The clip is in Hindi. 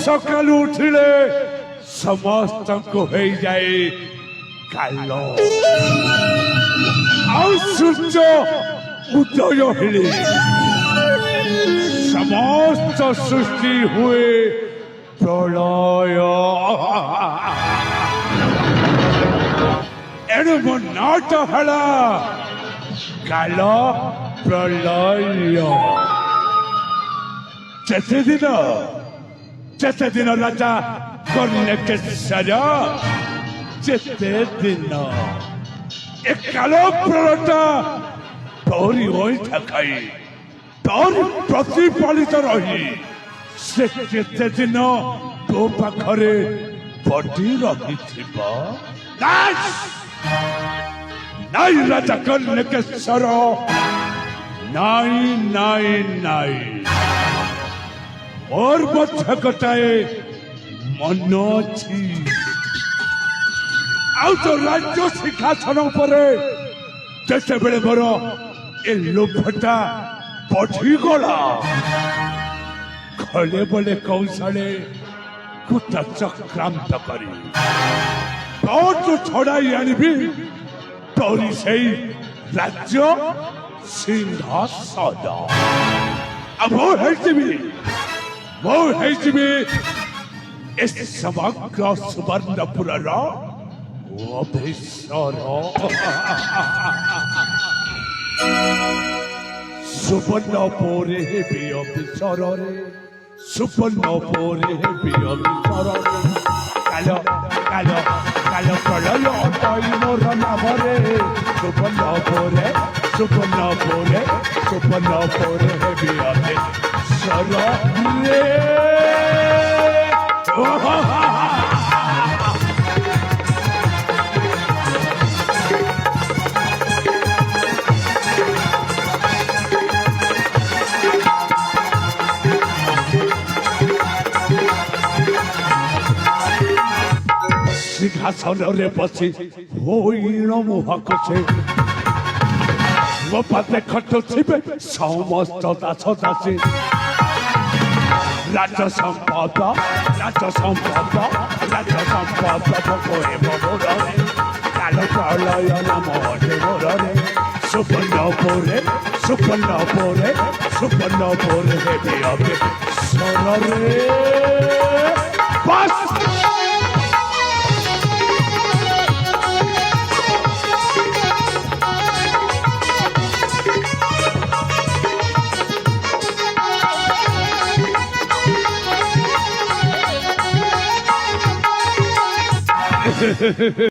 सकाल उठिले समस्त को हो जाए काल सूर्य उदय हेले समस्त सृष्टि हुए प्रलय एणु मो नाट हला काल प्रलय जेते दिन राजा कर्णकेश्वर जेते दिन ए काल प्रलयटा तोरी होई थाकाई तोरी प्रतिपालित रही से जेते दिन तो पाखरे पटी रही थिबा नाई राजा कर्णकेश्वर नाई नाई नाई और मध्य कटाए मन अच्छी आउ तो राज्य सिंहासन परे जैसे बेले मोर ए लोभटा बढ़ी गला खले बोले कौशले कुता चक्रांत करी तो छड़ाई आनबी तोरी से राज्य सिंहासन अब समग्र सुवर्णपुर सुवर्णपुरे भी अभिसर सुवर्णपुरे भी अभिसर काल काल काल प्रलय मोर नामरे सुवर्णपुरे सुवर्णपुरे सुवर्णपुरे भी अभिसर सिंहासन रे बसी होइण मुहकसे मो पाते खटुथिबे समस्त दास दासी राज संपद भोगे मोरे काल प्रलय नाम मोरे सुवर्णपुरे सुवर्णपुरे सुवर्णपुरे देवी अभिसर रे बस